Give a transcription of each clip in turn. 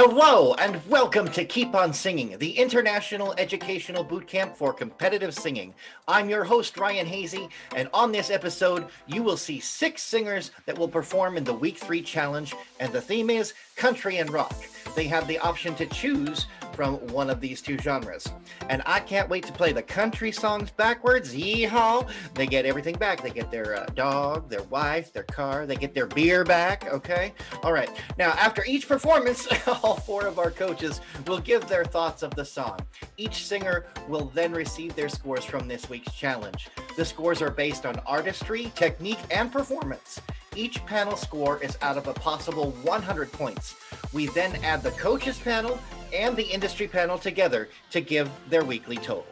Hello and welcome to Keep On Singing, the international educational boot camp for competitive singing. I'm your host, Ryan Hazy, and on this episode, you will see 6 singers that will perform in the Week 3 challenge, and the theme is country and rock. They have the option to choose from one of these 2 genres. And I can't wait to play the country songs backwards. Yeehaw! They get everything back. They get their dog, their wife, their car. They get their beer back, okay? All right. Now, after each performance, all 4 of our coaches will give their thoughts of the song. Each singer will then receive their scores from this week's challenge. The scores are based on artistry, technique, and performance. Each panel score is out of a possible 100 points. We then add the coaches panel and the industry panel together to give their weekly total.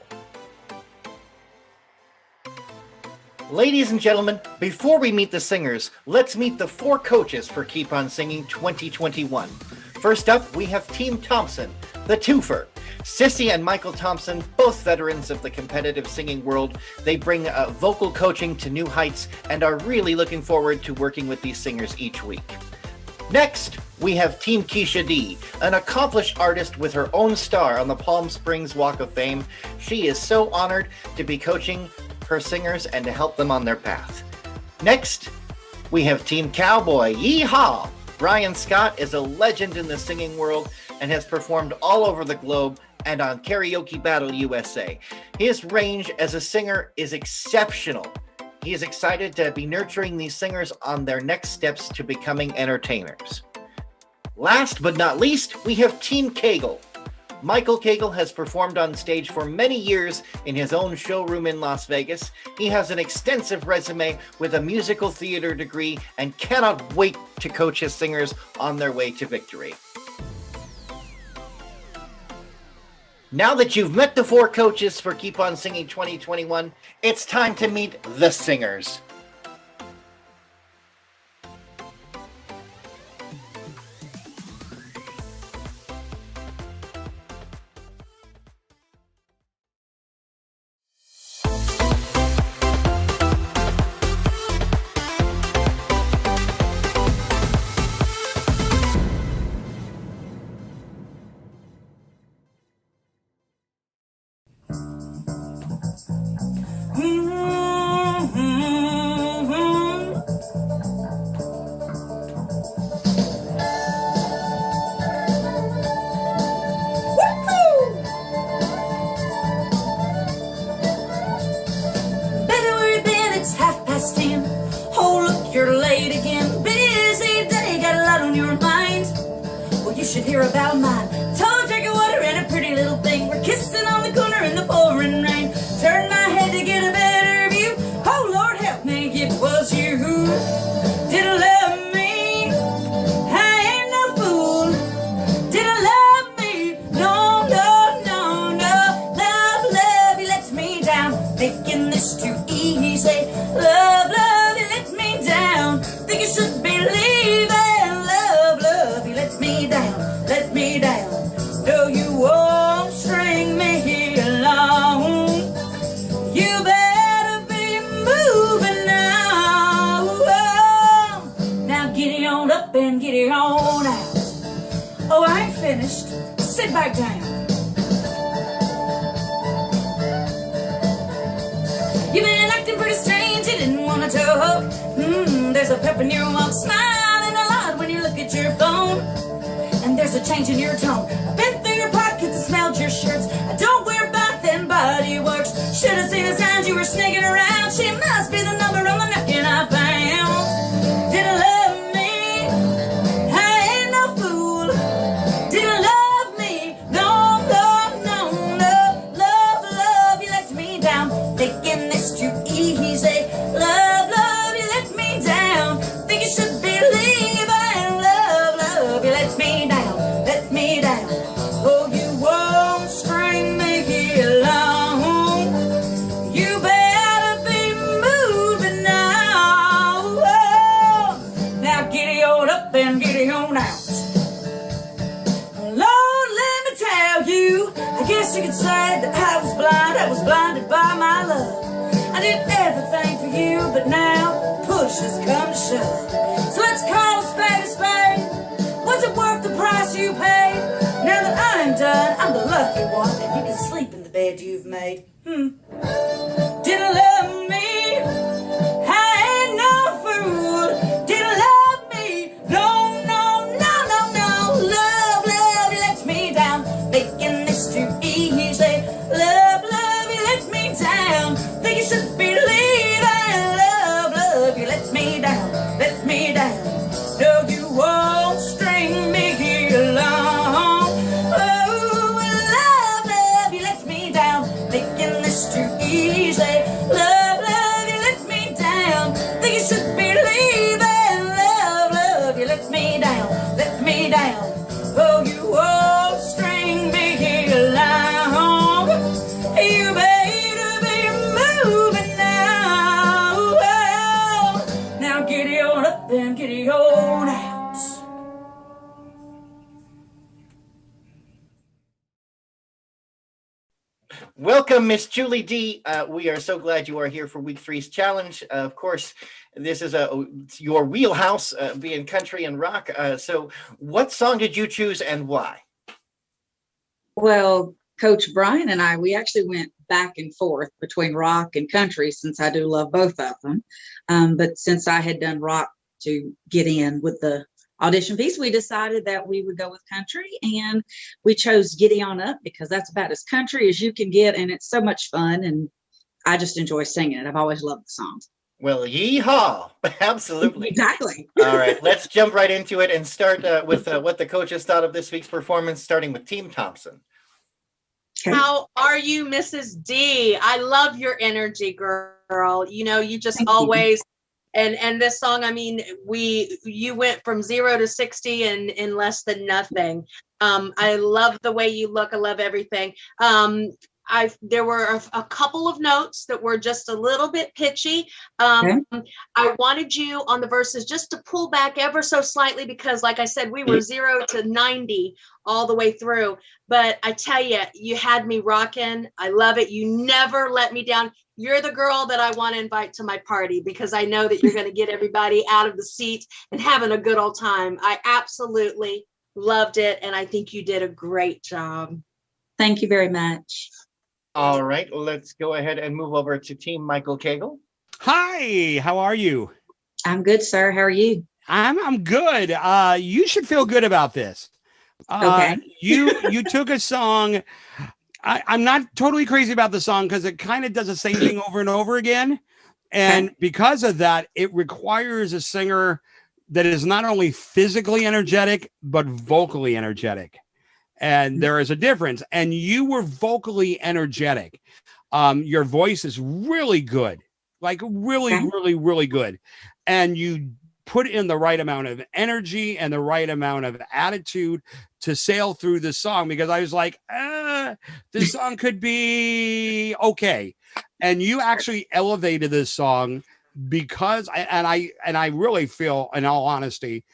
Ladies and gentlemen, before we meet the singers, let's meet the 4 coaches for Keep On Singing 2021. First up, we have Team Thompson, the twofer. Sissy and Michael Thompson, both veterans of the competitive singing world, they bring vocal coaching to new heights and are really looking forward to working with these singers each week. Next, we have Team Keisha D, an accomplished artist with her own star on the Palm Springs Walk of Fame. She is so honored to be coaching her singers and to help them on their path. Next, we have Team Cowboy. Yeehaw! Brian Scott is a legend in the singing world and has performed all over the globe and on Karaoke Battle USA. His range as a singer is exceptional. He is excited to be nurturing these singers on their next steps to becoming entertainers. Last but not least, we have Team Cagle. Michael Cagle has performed on stage for many years in his own showroom in Las Vegas. He has an extensive resume with a musical theater degree and cannot wait to coach his singers on their way to victory. Now that you've met the 4 coaches for Keep On Singing 2021, it's time to meet the singers. Should hear about mine. Tall drink of water and a pretty little thing. We're kissing on the corner in the pouring rain. Turn my head to get a better view. Oh Lord help me, it was you who didn't love me. I ain't no fool. Didn't love me. No, no, no, no. Love, you let me down. Thinking this too easy. Love, you let me down. Think you should be leaving. Love, you let me down. Let me down. No, you won't string me along. You better be moving now. Now get it on up and get it on out. Oh, I ain't finished. Sit back down. You've been acting pretty strange. You didn't want to talk. There's a pep in your walk, smiling a lot when you look at your phone. And there's a change in your tone. I've been through your pockets and smelled your shirts. I don't wear bath and body works. Should have seen the signs you were sneaking around. She must be the number on the napkin I found. Didn't love me. I ain't no fool. Didn't love me. No, no, no, no. Love, you let me down. Thinking this too easy. Love, you let me down. Think you should be leaving. Love, you let me down. Let me down. Oh, you won't string me along. You better be moving now. Oh, now get it on up and get it on out. Lord, let me tell you, I guess you could say that I was blind. I was blinded by my love. I did everything for you, but now push has come to shove. So let's call a spade a spade. Was it worth the price you paid? bucket water that you can sleep in the bed you've made. Didn't love me, I ain't no fool. Didn't love me, no, no, no, no, no. Love, you let me down, making this too easy. Love, you let me down. Think you should be leaving. Love, you let me down, let me down. No, you won't string me along. Oh, love, you let me down, making this too easy. Love, you let me down. Think you should be leaving. Love, you let me down, let me down. Oh, you won't string me along. You better be moving now. Oh, now giddy on up and giddy on out. Welcome, Miss Julie D. We are so glad you are here for Week 3's challenge. Of course, this is your wheelhouse, being country and rock. So what song did you choose and why? Well, Coach Brian and I, we actually went back and forth between rock and country since I do love both of them. But since I had done rock to get in with the audition piece, we decided that we would go with country, and we chose Giddy On Up because that's about as country as you can get, and it's so much fun, and I just enjoy singing it. I've always loved the songs. Well, yeehaw. Absolutely. Exactly. All right, let's jump right into it and start with what the coaches thought of this week's performance, starting with Team Thompson. Okay. How are you, Mrs. D? I love your energy, girl. You know, you just Thank you. always and this song, I mean, you went from 0 to 60 in less than nothing. I love the way you look. I love everything. There were a couple of notes that were just a little bit pitchy. Okay. I wanted you on the verses just to pull back ever so slightly because, like I said, we were 0 to 90 all the way through. But I tell you, you had me rocking. I love it. You never let me down. You're the girl that I want to invite to my party because I know that you're going to get everybody out of the seat and having a good old time. I absolutely loved it, and I think you did a great job. Thank you very much. All right, let's go ahead and move over to Team Michael Cagle. Hi, how are you? I'm good, sir. How are you? I'm good. You should feel good about this. Okay. You took a song. I'm not totally crazy about the song because it kind of does the same thing over and over again. And because of that, it requires a singer that is not only physically energetic, but vocally energetic. And there is a difference. And you were vocally energetic. Your voice is really good, like really good. And you put in the right amount of energy and the right amount of attitude to sail through the song, because I was like, this song could be okay. And you actually elevated this song because I really feel, in all honesty,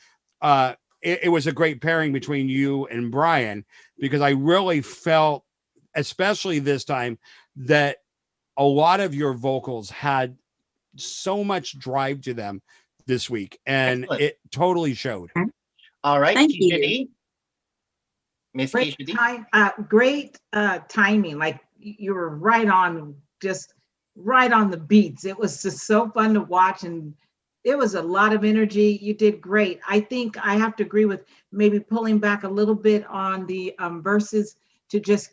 it was a great pairing between you and Brian, because I really felt, especially this time, that a lot of your vocals had so much drive to them this week, and Excellent. It totally showed. All right, Thank you. Keisha D. Miss Great Keisha D. great timing. Like you were right on, just right on the beats. It was just so fun to watch, and it was a lot of energy. You did great. I think I have to agree with maybe pulling back a little bit on the verses to just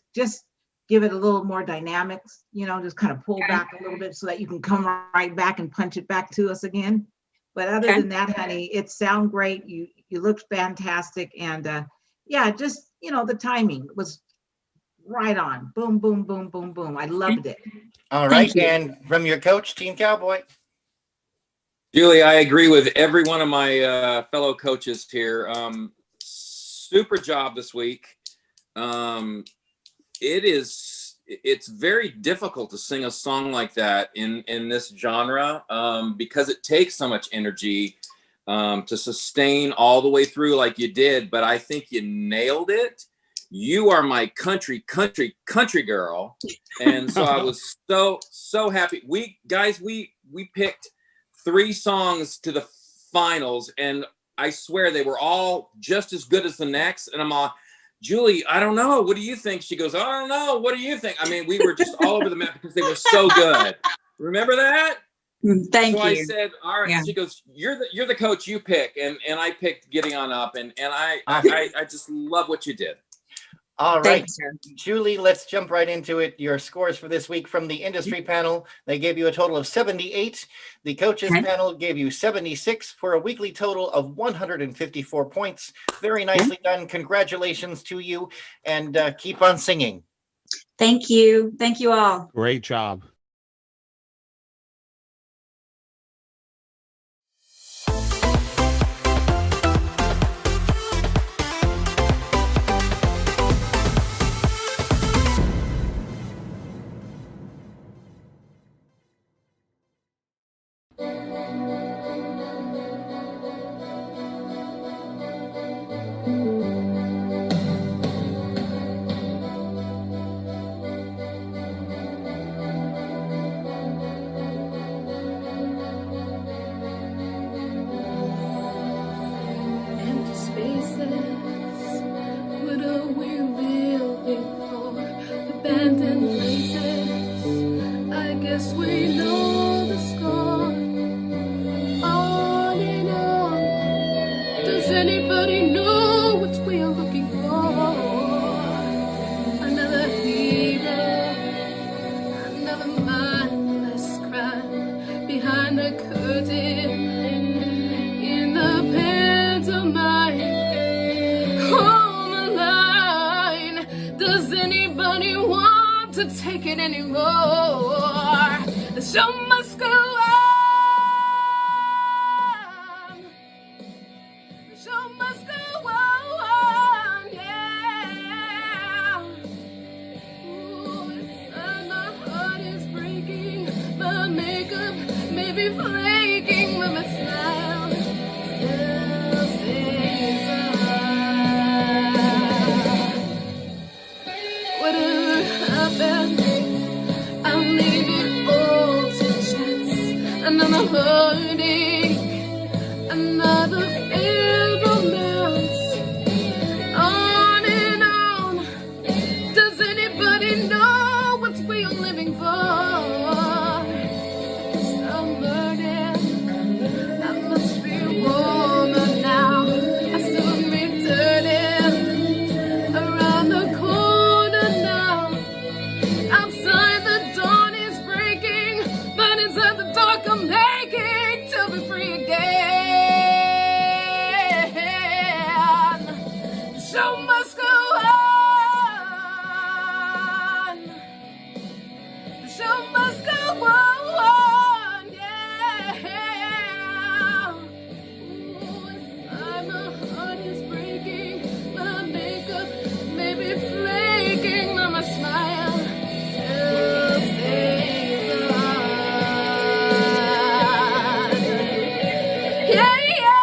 give it a little more dynamics, just kind of pull back a little bit so that you can come right back and punch it back to us again. But other than that, honey, it sounded great. You looked fantastic. And just, the timing was right on. Boom, boom, boom, boom, boom. I loved it. All right, and from your coach, Team Cowboy. Julie, I agree with every one of my fellow coaches here. Super job this week. It's very difficult to sing a song like that in this genre because it takes so much energy to sustain all the way through like you did. But I think you nailed it. You are my country girl, and so I was so happy. We picked 3 songs to the finals, and I swear they were all just as good as the next. And I'm all, Julie, I don't know. What do you think? She goes, I don't know. What do you think? I mean, we were just all over the map because they were so good. Remember that? Thank so you. I said, all right. Yeah. She goes, you're the coach, you pick. And I picked Getting On Up. And I just love what you did. All right, Thanks, sir. Julie, let's jump right into it. Your scores for this week from the industry panel, they gave you a total of 78. The coaches Okay. panel gave you 76 for a weekly total of 154 points. Very nicely done. Congratulations to you, and keep on singing. Thank you. Thank you all. Great job. Empty spaces, what are we living for? Abandoned places, I guess we know the score. On and on, does anybody know what we're looking for? Another hero, another mindless crime behind the curtain. In the pantomime, on the line, does anybody want to take it anymore? The show must go on. The show must go on, yeah. Ooh, inside my heart is breaking, my makeup may be flaking, but my smile still stays on. Whatever happens, I'll leave it all to chance. Another heartache, another failed romance. On and on. Does anybody know what we are living for? I'm burning. I must be warmer now. I still be dirty. Around the corner now. Outside the dawn is breaking, but inside the dark I'm aching to be free again. The show must go on. The show must go on, yeah. Ooh, inside my heart is breaking, my makeup may be flaking, but my smile still stays on. Yeah, yeah.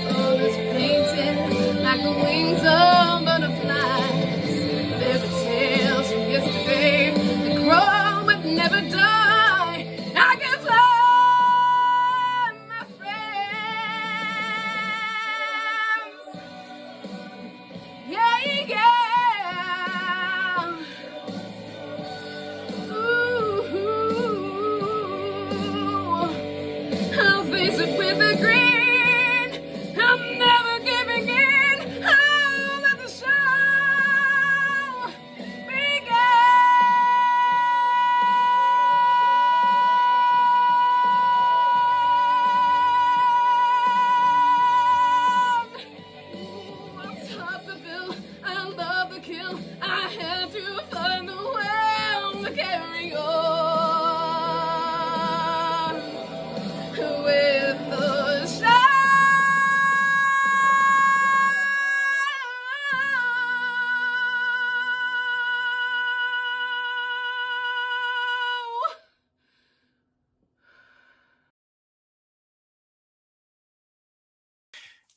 Soul is painted like the wings of butterflies. Fairy tales from yesterday that grow but never die. I can fly, my friends. Yeah, yeah. Ooh, I'll face it with a grin. I'm never giving in. I'm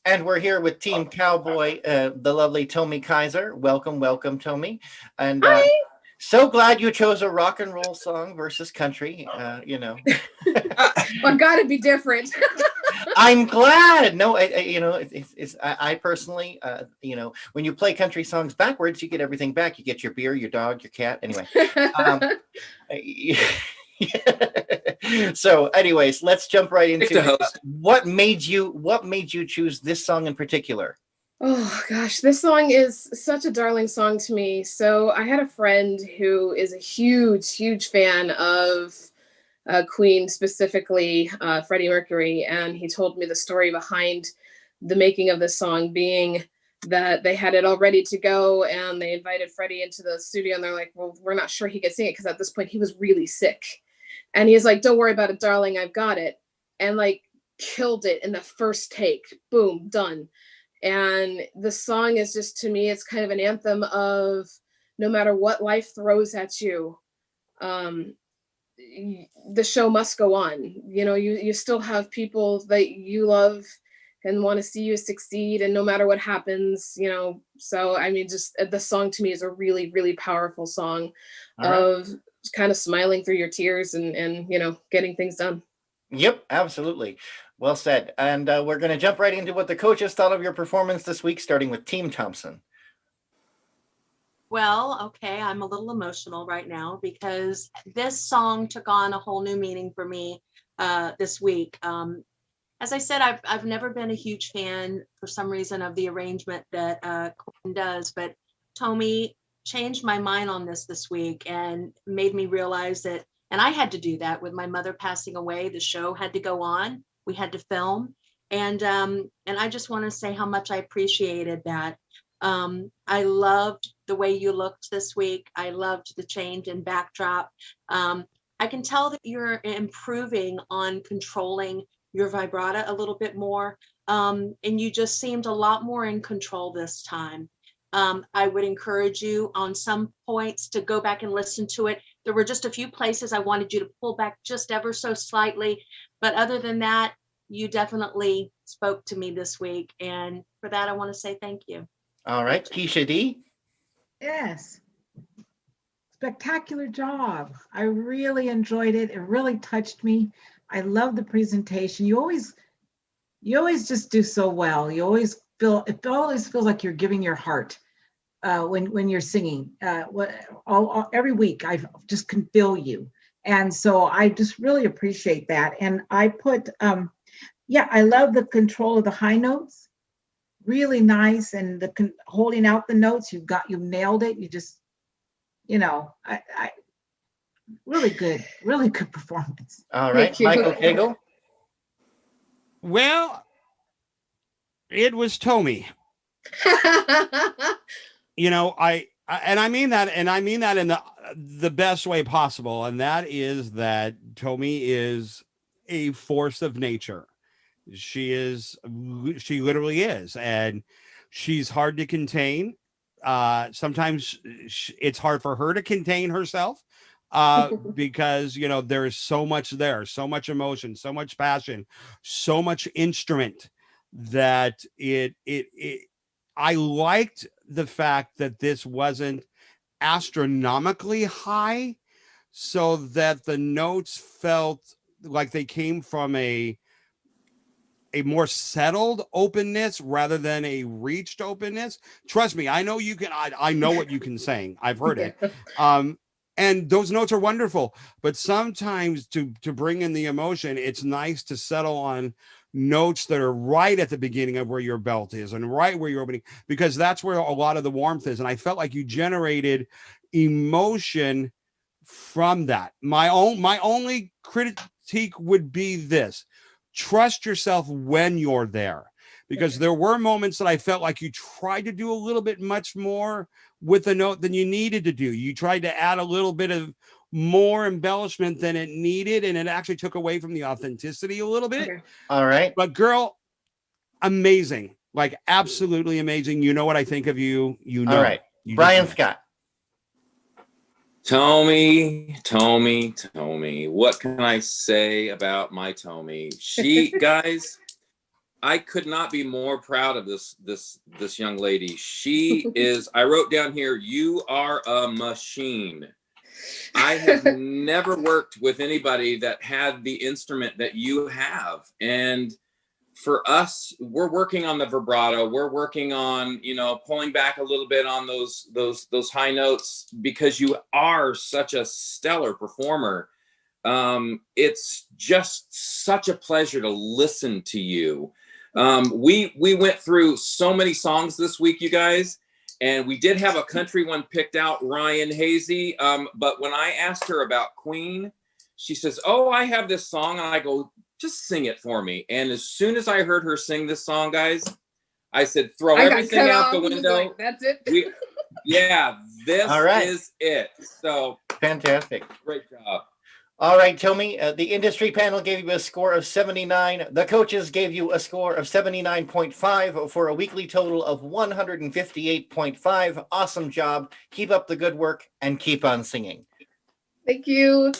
And we're here with Team Cowboy, the lovely Tommy Kaiser. Welcome, welcome, Tommy. And Hi. so glad you chose a rock and roll song versus country. Well, gotta be different. I'm glad. No, I personally, when you play country songs backwards, you get everything back. You get your beer, your dog, your cat. Anyway. Um, So, anyways, let's jump right into it. What made you choose this song in particular? Oh gosh, this song is such a darling song to me. So I had a friend who is a huge fan of Queen, specifically Freddie Mercury, and he told me the story behind the making of this song, being that they had it all ready to go and they invited Freddie into the studio and they're like, well, we're not sure he could sing it because at this point he was really sick. And he's like, don't worry about it, darling, I've got it. And like killed it in the first take. Boom, done. And the song is just, to me, it's kind of an anthem of no matter what life throws at you, the show must go on. You still have people that you love and want to see you succeed, and no matter what happens, so I mean, just the song to me is a really powerful song of kind of smiling through your tears and getting things done. Yep, absolutely. Well said. And we're going to jump right into what the coaches thought of your performance this week, starting with Team Thompson. Well, okay, I'm a little emotional right now because this song took on a whole new meaning for me this week. As I said, I've never been a huge fan for some reason of the arrangement that Quinn does, but Tommy changed my mind on this week and made me realize that, and I had to do that with my mother passing away. The show had to go on. We had to film, and I just want to say how much I appreciated that. I loved the way you looked this week. I loved the change in backdrop. I can tell that you're improving on controlling your vibrato a little bit more, and you just seemed a lot more in control this time. I would encourage you on some points to go back and listen to it. There were just a few places I wanted you to pull back just ever so slightly, but other than that, you definitely spoke to me this week, and for that I want to say thank you. All right, Keisha D. Yes. Spectacular job. I really enjoyed it. It really touched me. I love the presentation. You always just do so well. It always feels like you're giving your heart when you're singing. Every week I just can feel you. And so I just really appreciate that. And I put, I love the control of the high notes. Really nice, and the holding out the notes, you nailed it. You just, I really good performance. All right, Michael Cagle. Well, it was Tommy. I mean that in the best way possible, and that is that Tommy is a force of nature. She literally is, and she's hard to contain. Sometimes it's hard for her to contain herself because there is so much there, so much emotion, so much passion, so much instrument that I liked the fact that this wasn't astronomically high, so that the notes felt like they came from a more settled openness rather than a reached openness. Trust me, I know you can. I know what you can sing. I've heard it. And those notes are wonderful. But sometimes to bring in the emotion, it's nice to settle on notes that are right at the beginning of where your belt is and right where you're opening, because that's where a lot of the warmth is. And I felt like you generated emotion from that. My only critique would be this: trust yourself when you're there, because there were moments that I felt like you tried to do a little bit much more with the note than you needed to do. You tried to add a little bit of more embellishment than it needed, and it actually took away from the authenticity a little bit. Okay. All right. But girl, amazing. Like absolutely amazing. You know what I think of you. All right. Brian Scott. Tommy. What can I say about my Tommy? Guys, I could not be more proud of this young lady. She is, I wrote down here, you are a machine. I have never worked with anybody that had the instrument that you have. And for us, we're working on the vibrato. We're working on, pulling back a little bit on those high notes, because you are such a stellar performer. It's just such a pleasure to listen to you. We went through so many songs this week, you guys, and we did have a country one picked out, Ryan Hazy. But when I asked her about Queen, she says, "Oh, I have this song." And I go, "Just sing it for me." And as soon as I heard her sing this song, guys, I said, "Throw everything out the window." Like, that's it. This All right. is it. So Fantastic. great job. All right, Tommy, the industry panel gave you a score of 79. The coaches gave you a score of 79.5 for a weekly total of 158.5. Awesome job. Keep up the good work and keep on singing. Thank you.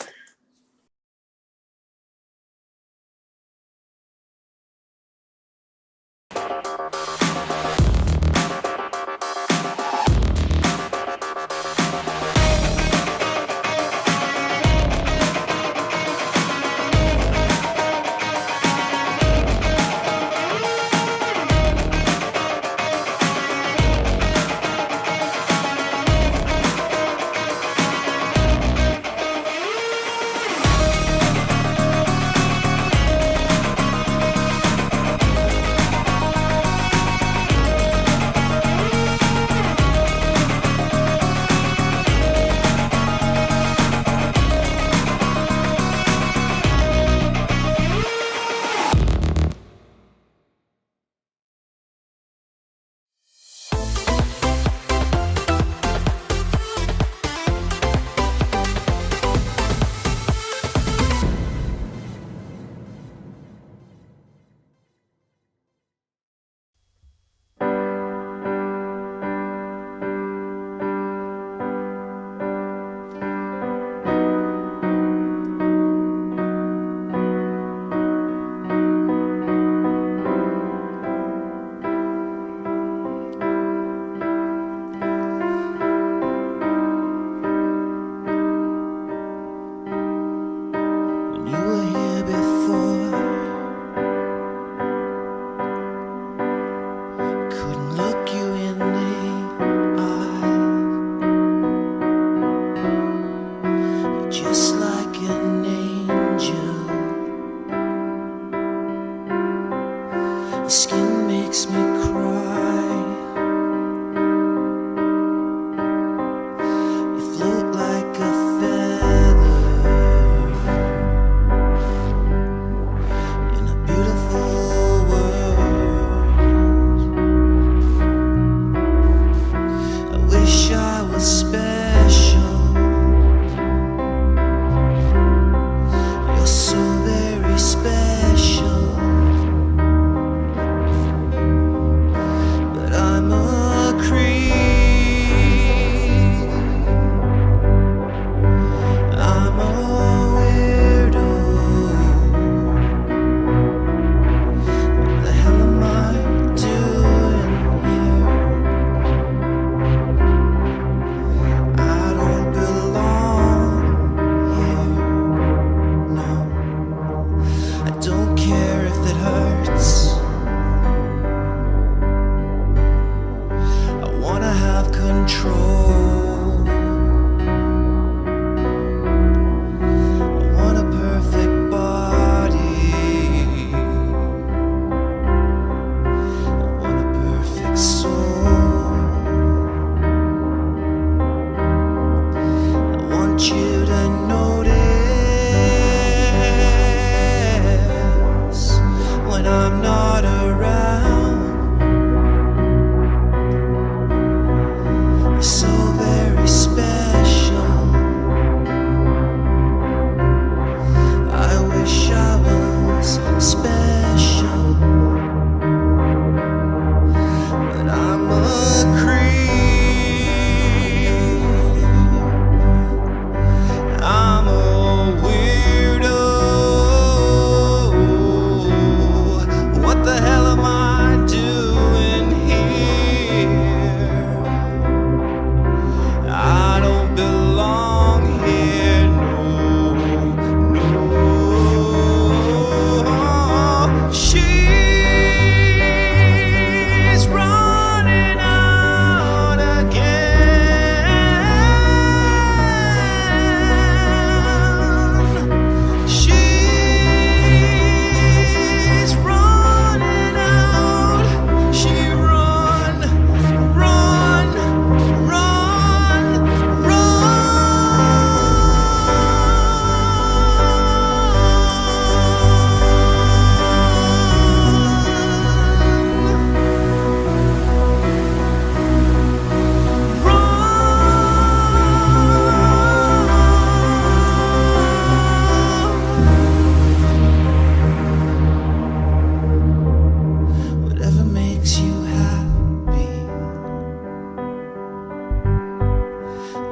makes you happy.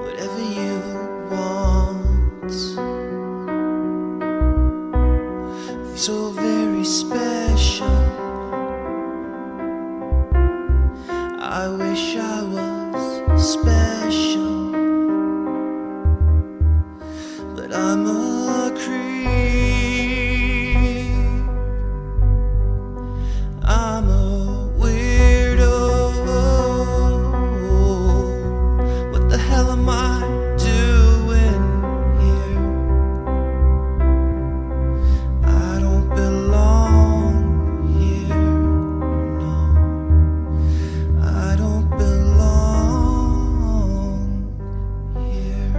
Whatever you want. So very special. I wish I was special, but I'm a creep. I'm a weirdo. What the hell am I doing here? I don't belong here. No, I don't belong here.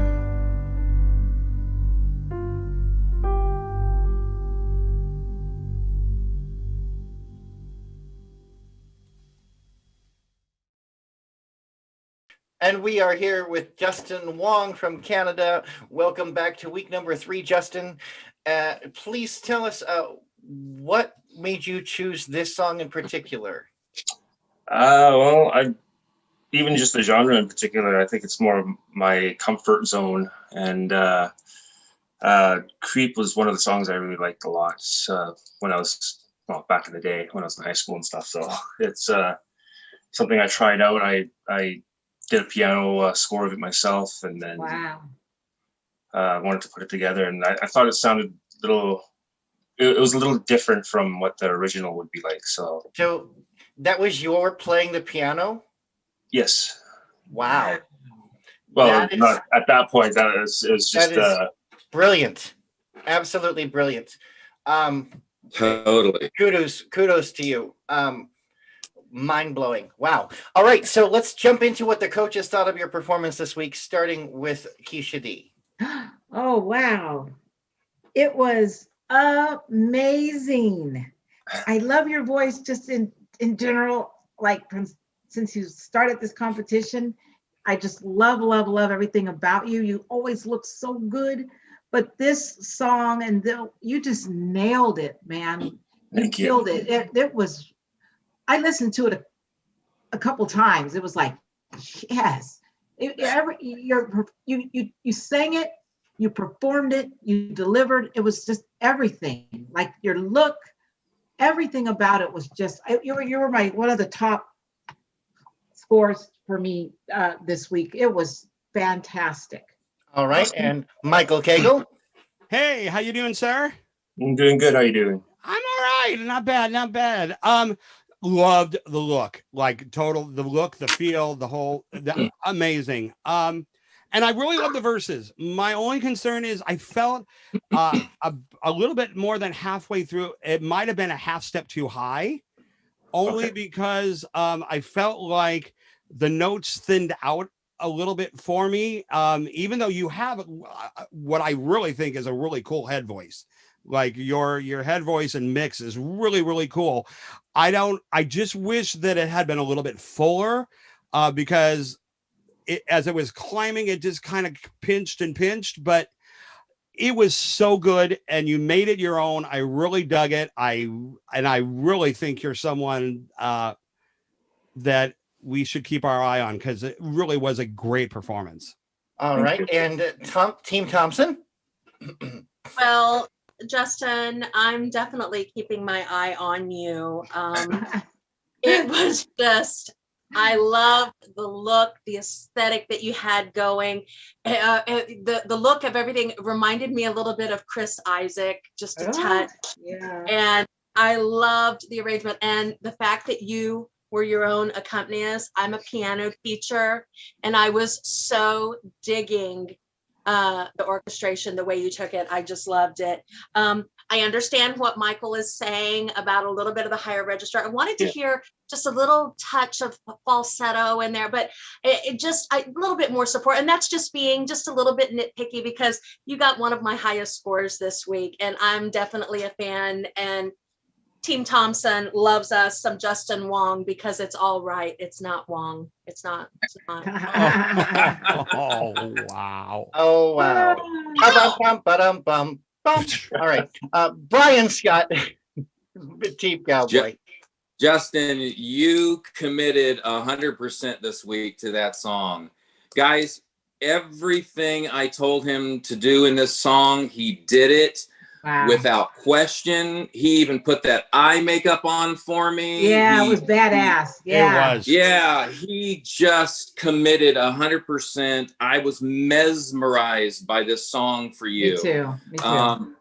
And we are here with Justin Wong from Canada. Welcome back to week number 3, Justin. Please tell us what made you choose this song in particular? Well, even just the genre in particular, I think it's more of my comfort zone. And Creep was one of the songs I really liked a lot when I was, well, back in the day when I was in high school and stuff. So it's something I tried out. I did a piano score of it myself, and then Wow. wanted to put it together. And I thought it sounded a little, it was a little different from what the original would be like. So that was your playing the piano? yes. Wow. Well, not at that point. It was just brilliant. Absolutely brilliant. Totally. Kudos to you. Mind-blowing. Wow. All right, so let's jump into what the coaches thought of your performance this week, starting with Keisha D. Oh, wow. It was amazing. I love your voice just in general, like since you started this competition. I just love everything about you. You always look so good. But this song, you just nailed it, man. You killed it. It was, I listened to it a couple times. It was like, yes. You sang it, you performed it, you delivered. It was just everything. Like your look, everything about it was just, you were my one of the top scores for me this week. It was fantastic. All right, and Michael Cagle. Hey, how you doing, sir? I'm doing good. How you doing? I'm all right. Not bad. Loved the look, like the look, the feel, amazing. And I really love the verses. My only concern is I felt a little bit more than halfway through. It might have been a half step too high, only because I felt like the notes thinned out a little bit for me. Even though you have what I really think is a really cool head voice. Like your head voice and mix is really, really cool. I just wish that it had been a little bit fuller because as it was climbing, it just kind of pinched, but it was so good and you made it your own. I really dug it. I really think you're someone that we should keep our eye on because it really was a great performance. All right. And Team Thompson? Well, Justin, I'm definitely keeping my eye on you. It was just, I love the look, the aesthetic that you had going. The look of everything reminded me a little bit of Chris Isaac, just a touch. Yeah. And I loved the arrangement and the fact that you were your own accompanist. I'm a piano teacher, and I was so digging the orchestration, the way you took it. I just loved it. I understand what Michael is saying about a little bit of the higher register. I wanted to hear just a little touch of falsetto in there, but it just a little bit more support. And that's just being just a little bit nitpicky because you got one of my highest scores this week, and I'm definitely a fan. And Team Thompson loves us some Justin Wong because it's all right. It's not Wong. It's not. Oh, wow. Oh, wow. All right. Brian Scott, Team Cowboy. Justin, you committed 100% this week to that song. Guys, everything I told him to do in this song, he did it. Wow. Without question. He even put that eye makeup on for me. Yeah, it was badass. Yeah. It was. Yeah, he just committed 100%. I was mesmerized by this song for you. Me too. Me too.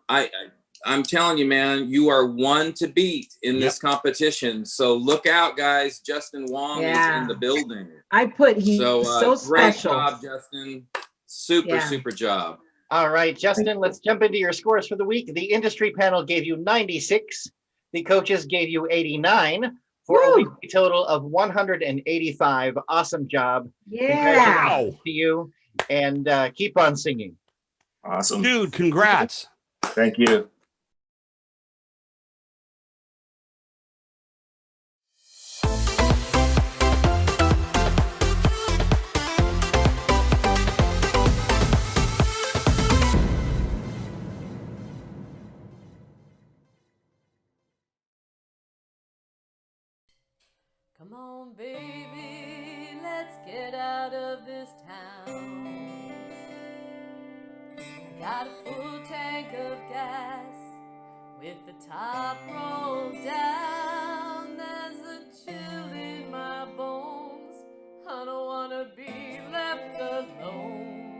I'm telling you, man, you are one to beat in this competition. So look out, guys. Justin Wong is in the building. He's so great special. job, Justin. Super job. All right, Justin, let's jump into your scores for the week. The industry panel gave you 96. The coaches gave you 89 for a weekly total of 185. Awesome job. Yeah. Congratulations to you, and keep on singing. Awesome. Dude, congrats. Thank you. Come on, baby, let's get out of this town. I got a full tank of gas with the top rolled down. There's a chill in my bones. I don't wanna be left alone.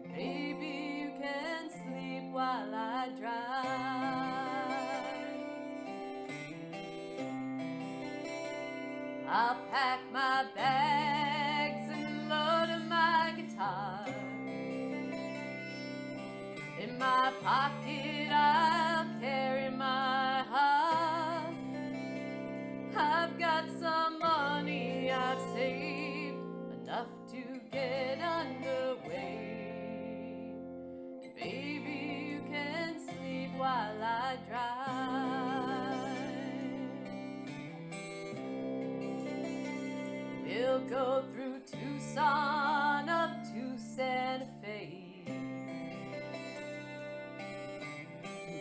And baby, you can sleep while I drive. I'll pack my bags and load my guitar. In my pocket I'll carry my heart. I've got some money I've saved, enough to get underway. Baby, you can sleep while I drive. We'll go through Tucson up to Santa Fe.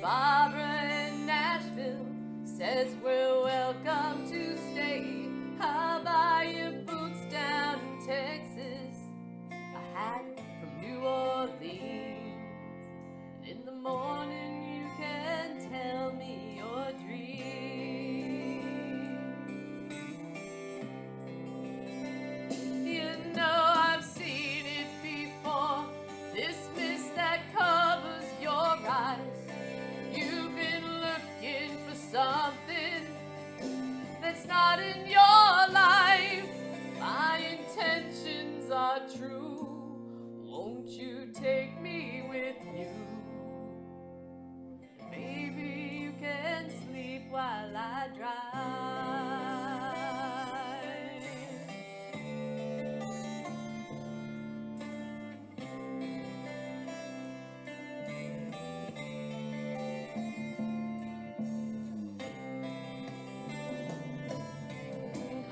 Barbara in Nashville says we're welcome to stay. I'll buy you boots down in Texas, a hat from New Orleans. And in the morning you can tell me your dreams. You know I've seen it before, this mist that covers your eyes. You've been looking for something that's not in your life. My intentions are true. Won't you take me with you? Maybe you can sleep while I drive.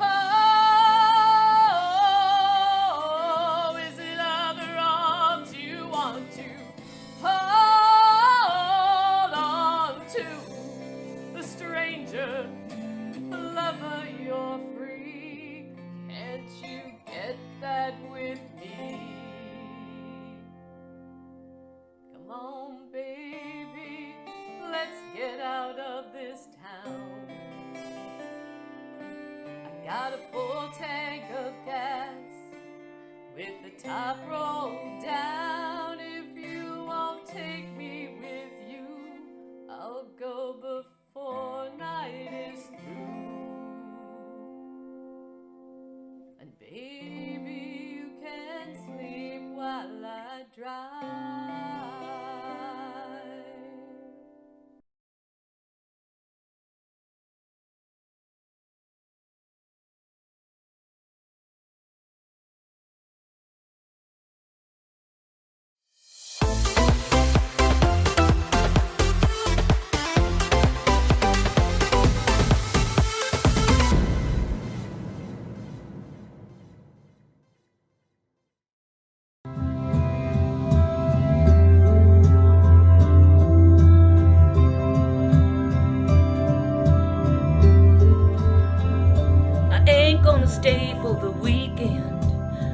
Oh, is it other arms you want to hold on to? The stranger, lover, you're free. Can't you get that with me? Come on, baby, let's get out of this town. I got a full tank of gas with the top rolled down. If you won't take me with you, I'll go before night is through. And baby, you can sleep while I drive. ain't gonna stay for the weekend.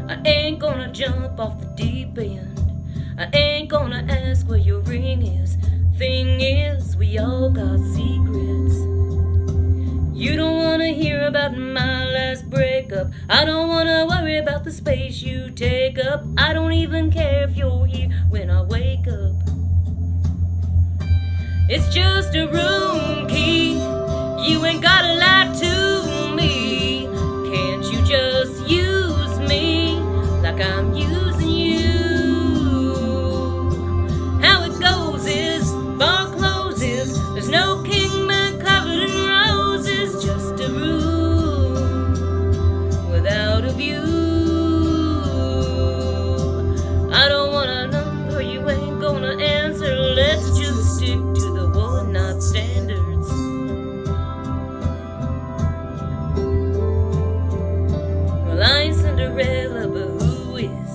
I ain't gonna jump off the deep end. I ain't gonna ask where your ring is. Thing is, we all got secrets. You don't wanna hear about my last breakup. I don't wanna worry about the space you take up. I don't even care if you're here when I wake up. It's just a room key. You ain't gotta lie to me. Can't you just use me like I'm using you? How it goes is bar closes. There's no kingman covered in roses. Just a room without a view. I don't want a number you ain't gonna answer. Let's just stick to the one night standards. Well, I ain't Cinderella, but who is?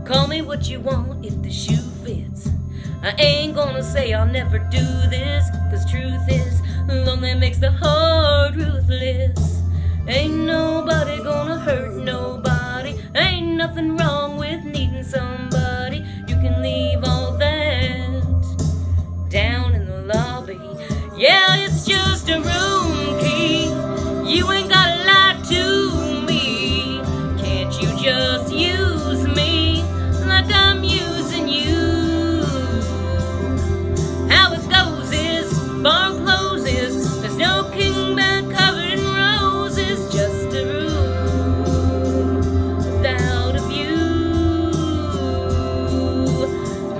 Call me what you want if the shoe fits. I ain't gonna say I'll never do this, 'cause truth is, lonely makes the heart ruthless. Ain't nobody gonna hurt nobody. Ain't nothing wrong with needing somebody. You can leave all that down in the lobby. Yeah, it's just a room key. You ain't gotta lie to me. Can't you just use me like I'm using you? How it goes is bar closes. There's no kingman covered in roses. Just a room without a view.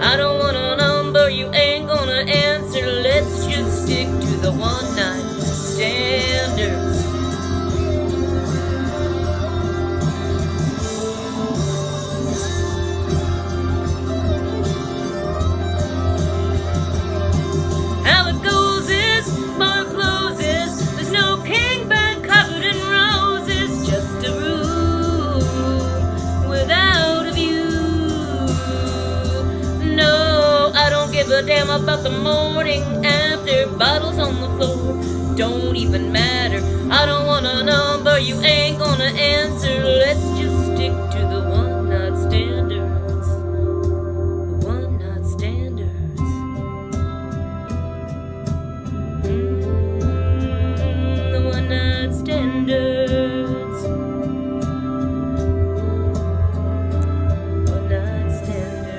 I don't want a number you ain't gonna answer. Let's just stick to the one night standards. How it goes is bar closes. There's no kingman covered in roses. Just a room without a view. No, I don't give a damn about the morning after. Bottles on the floor don't even matter. I don't want a number you ain't gonna answer. Let's just stick to the one night standards. The one night standards. The one night standards. One night standards.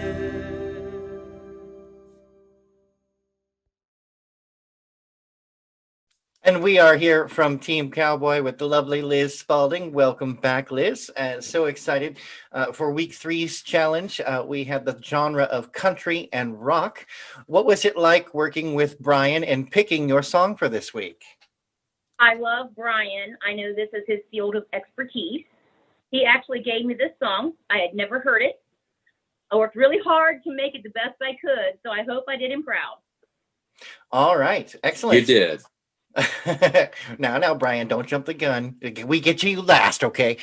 And we are here from Team Cowboy with the lovely Liz Spalding. Welcome back, Liz. So excited for week 3's challenge. We had the genre of country and rock. What was it like working with Brian and picking your song for this week? I love Brian. I know this is his field of expertise. He actually gave me this song. I had never heard it. I worked really hard to make it the best I could, so I hope I did him proud. All right. Excellent. You did. Now, Brian, don't jump the gun. We get you last, okay?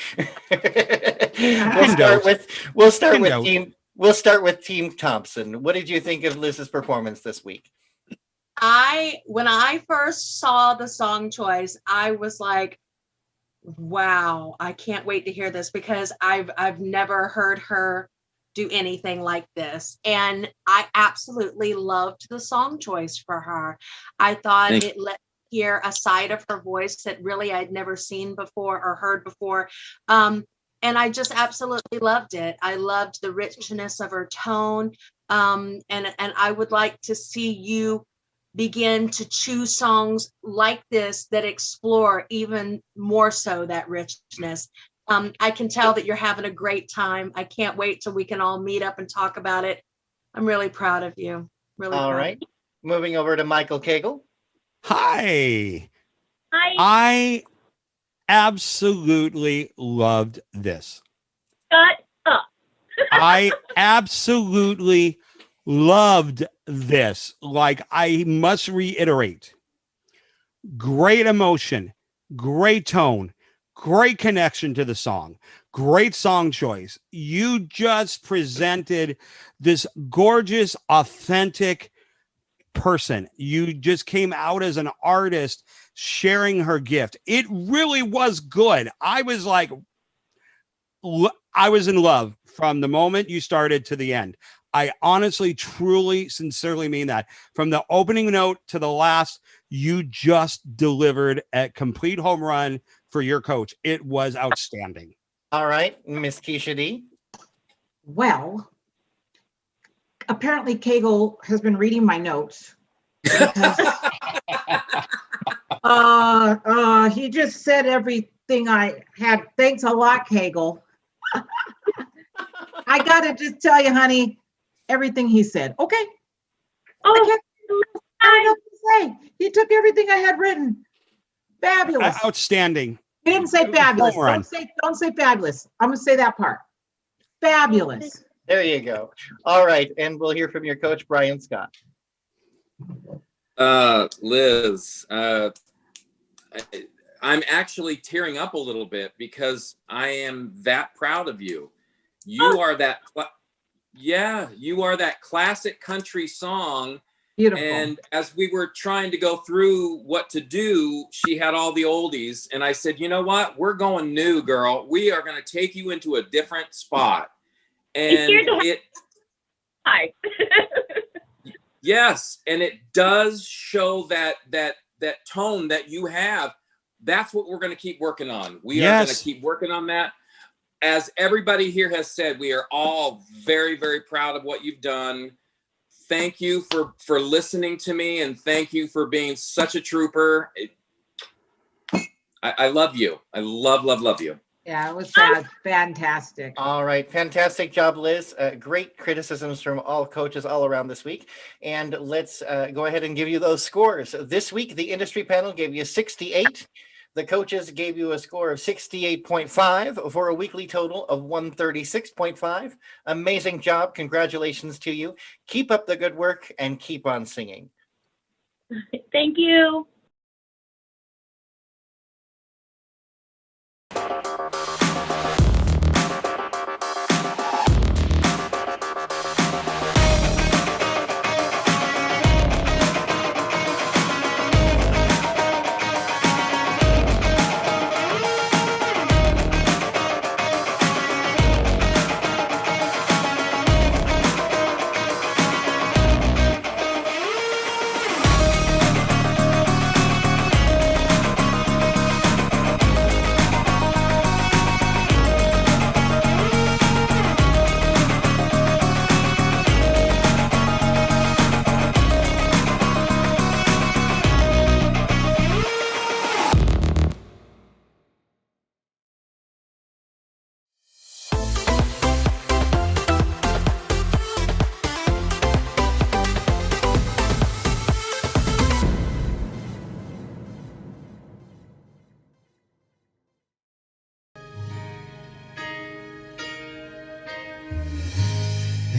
We'll start with Team Thompson. What did you think of Liz's performance this week? When I first saw the song choice, I was like, wow, I can't wait to hear this, because I've never heard her do anything like this. And I absolutely loved the song choice for her. I thought it let me hear a side of her voice that really I'd never seen before or heard before. And I just absolutely loved it. I loved the richness of her tone. And I would like to see you begin to choose songs like this that explore even more so that richness. I can tell that you're having a great time. I can't wait till we can all meet up and talk about it. I'm really proud of you. Really All proud. right. Moving over to Michael Cagle. Hi. Hi. I absolutely loved this. Shut up. I absolutely loved this. Like, I must reiterate, great emotion, great tone, great connection to the song, great song choice. You just presented this gorgeous, authentic, person. You just came out as an artist sharing her gift. It really was good. I was like, I was in love from the moment you started to the end. I honestly, truly, sincerely mean that. From the opening note to the last, you just delivered a complete home run for your coach. It was outstanding. All right, Miss Keisha D. Well, apparently Kegel has been reading my notes because he just said everything I had. Thanks a lot, Kegel. I gotta just tell you, honey, everything he said. Okay. I don't know what to say. He took everything I had written. Fabulous. Outstanding. He didn't say fabulous. Home run. Don't say fabulous. I'm gonna say that part. Fabulous. There you go. All right, and we'll hear from your coach, Brian Scott. Liz, I'm actually tearing up a little bit because I am that proud of you. You are that, you are that classic country song. Beautiful. And as we were trying to go through what to do, she had all the oldies. And I said, you know what? We're going new, girl. We are going to take you into a different spot. And Hi. Yes, and it does show that tone that you have. That's what we're going to keep working on. We are going to keep working on that. As everybody here has said, we are all very, very proud of what you've done. Thank you for listening to me, and thank you for being such a trooper. I love you. I love you. Yeah, it was fantastic. All right. Fantastic job, Liz. Great criticisms from all coaches all around this week. And let's go ahead and give you those scores. This week, the industry panel gave you 68. The coaches gave you a score of 68.5 for a weekly total of 136.5. Amazing job. Congratulations to you. Keep up the good work and keep on singing. Thank you.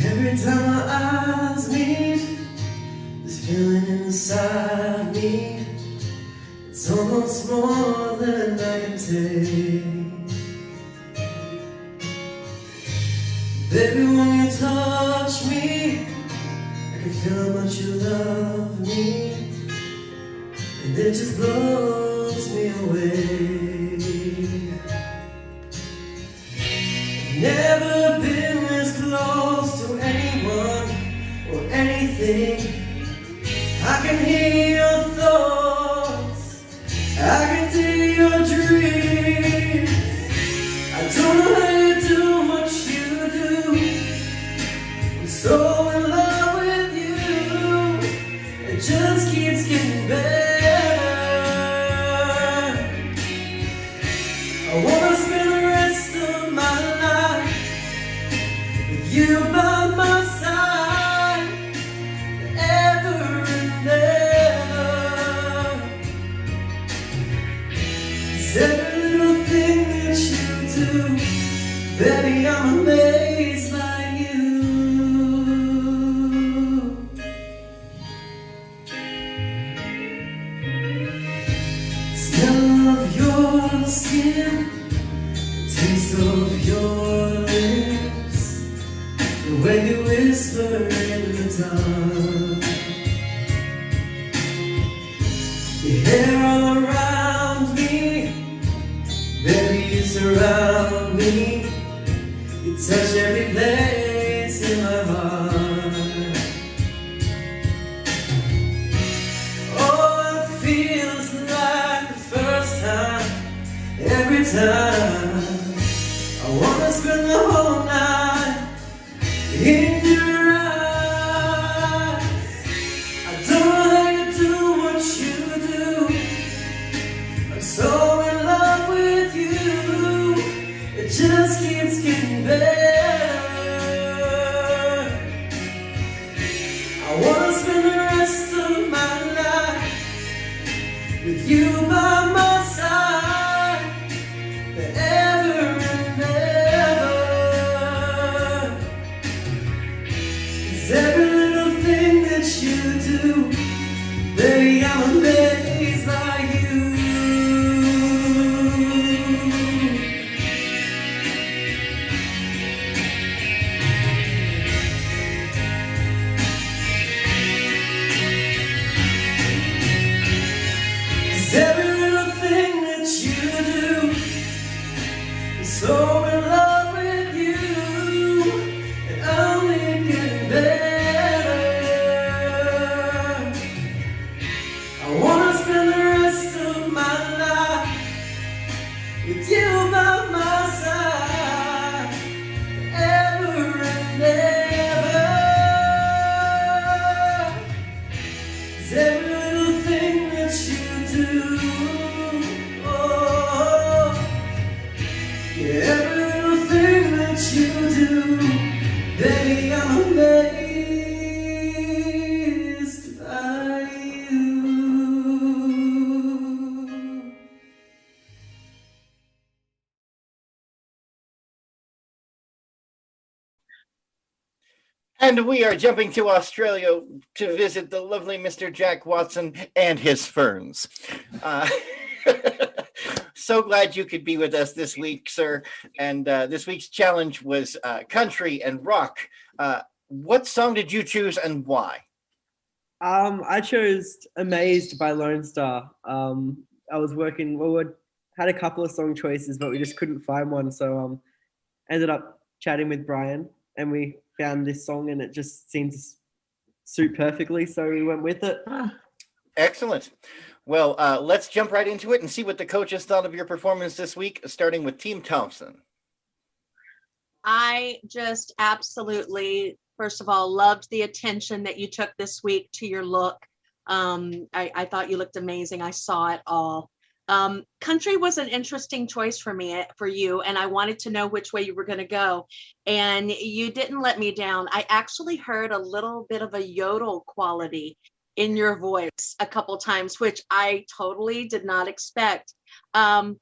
Every time my eyes meet, this feeling inside me, it's almost more than I can take. Baby, when you touch me, I can feel how much you love me, and it just blows me away. Never been this close to anyone or anything. I can hear your thoughts, I can see your dreams. I don't know how you do what you do. I'm so in love with you, it just keeps getting better. I wanna spend the rest of my life with you by my side, forever and ever. 'Cause every little thing that you do, baby, I'm amazed by you. Smell of your skin, taste of your lips, the way you whisper in the dark. Baby, you surround me. You touch every place in my heart. Oh, it feels like the first time. Every time I wanna spend the whole night in your eyes. I don't know how you do what you do. I'm so in love with you. It just keeps getting better. I wanna spend the rest of my life with you by my side, forever and ever. 'Cause every little thing that you do, baby, I'm amazed by you. Every little thing that you do, I'm so in love with you, and only getting better. I wanna spend the rest of my life with you by my side, forever and ever. 'Cause every little thing that you do, oh, yeah, every little thing that you do, baby, I'm amazed by you. And we are jumping to Australia to visit the lovely Mr. Jack Watson and his ferns. Uh, so glad you could be with us this week, sir. And this week's challenge was country and rock. What song did you choose and why? I chose "Amazed" by Lone Star. I was working. We had a couple of song choices, but we just couldn't find one. So ended up chatting with Brian, and we found this song, and it just seemed to suit perfectly. So we went with it. Excellent. Well, let's jump right into it and see what the coaches thought of your performance this week, starting with Team Thompson. I just absolutely, first of all, loved the attention that you took this week to your look. I thought you looked amazing. I saw it all. Country was an interesting choice for me, for you, and I wanted to know which way you were going to go. And you didn't let me down. I actually heard a little bit of a yodel quality in your voice a couple times, which I totally did not expect. I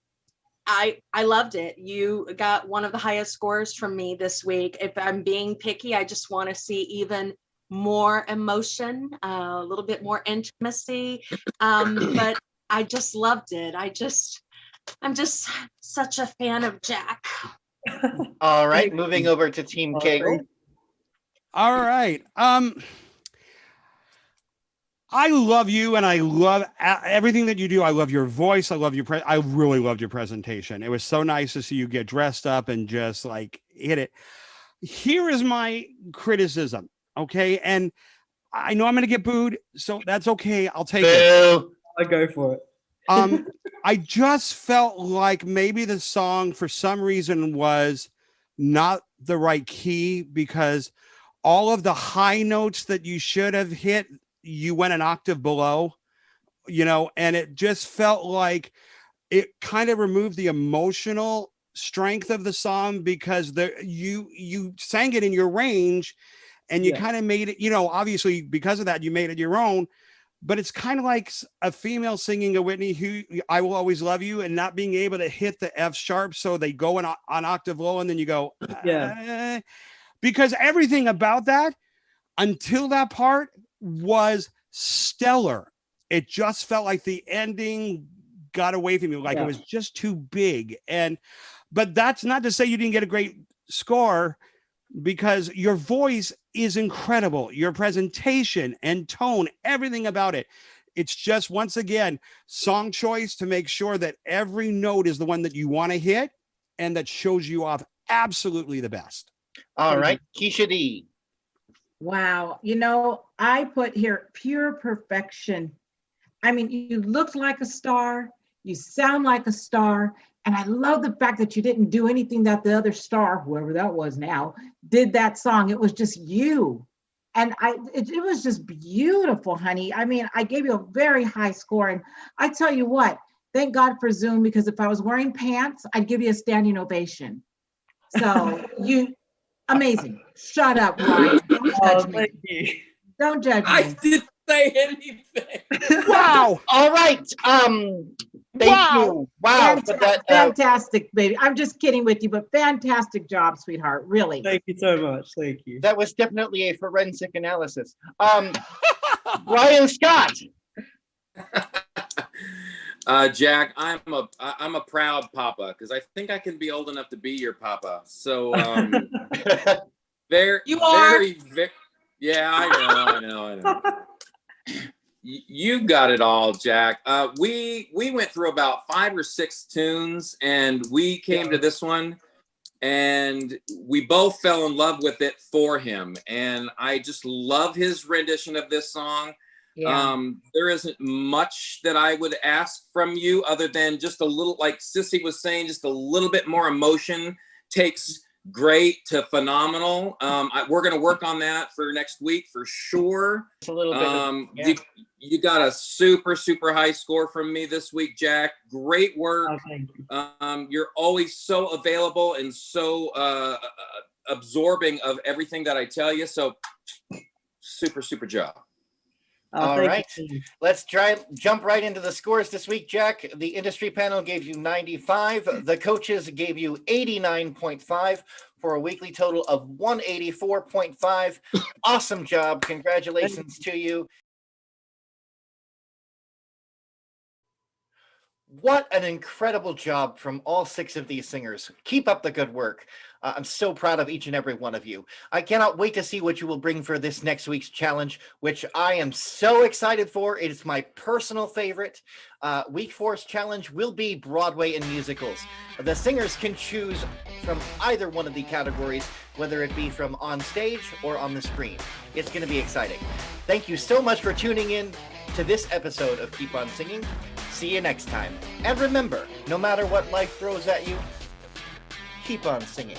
loved it. You got one of the highest scores from me this week. If I'm being picky, I just want to see even more emotion, a little bit more intimacy. But I just loved it. I'm just such a fan of Jack. All right, moving over to Team Kegel. All right. I love you, and I love everything that you do. I love your voice. I love your I really loved your presentation. It was so nice to see you get dressed up and just like hit it. Here is my criticism, okay? And I know I'm going to get booed, so that's okay. I'll take it. I go for it. I just felt like maybe the song for some reason was not the right key, because all of the high notes that you should have hit, you went an octave below, and it just felt like it kind of removed the emotional strength of the song, because you sang it in your range, and you kind of made it, obviously because of that, you made it your own. But it's kind of like a female singing a Whitney I Will Always Love You, and not being able to hit the F sharp. So they go on octave low, and then you go, because everything about that until that part was stellar. It just felt like the ending got away from you. Like it was just too big. But that's not to say you didn't get a great score, because your voice is incredible. Your presentation and tone, everything about it It's just, once again, song choice to make sure that every note is the one that you want to hit and that shows you off absolutely the best. All right, Keisha D. Wow. I put here pure perfection. I mean, you looked like a star, you sound like a star, and I love the fact that you didn't do anything that the other star, whoever that was now, did that song. It was just you. And it was just beautiful, honey. I mean, I gave you a very high score. And I tell you what, thank God for Zoom, because if I was wearing pants, I'd give you a standing ovation. So amazing. Shut up, Ryan. Don't judge me. Thank you. Don't judge me. I didn't say anything. Wow. All right. Thank you. Wow. For that, Fantastic, baby. I'm just kidding with you, but fantastic job, sweetheart. Really. Thank you so much. Thank you. that was definitely a forensic analysis. Ryan Scott. Jack, I'm a proud papa because I think I can be old enough to be your papa. So You are. Yeah, I know. You got it all, Jack. We went through about 5 or 6 tunes, and we came to this one, and we both fell in love with it for him. And I just love his rendition of this song. Yeah. There isn't much that I would ask from you other than just a little, like Sissy was saying, just a little bit more emotion. Takes great to phenomenal. We're going to work on that for next week for sure. It's a little bit. You got a super, super high score from me this week, Jack. Great work. Oh, thank you. You're always so available and so absorbing of everything that I tell you. So super, super job. All right, let's jump right into the scores this week, Jack. The industry panel gave you 95. The coaches gave you 89.5 for a weekly total of 184.5. Awesome job. Congratulations to you. What an incredible job from all 6 of these singers. Keep up the good work. I'm so proud of each and every one of you. I cannot wait to see what you will bring for this next week's challenge, which I am so excited for. It is my personal favorite. Week 4's challenge will be Broadway and musicals. The singers can choose from either one of the categories, whether it be from on stage or on the screen. It's going to be exciting. Thank you so much for tuning in to this episode of Keep On Singing. See you next time. And remember, no matter what life throws at you, keep on singing.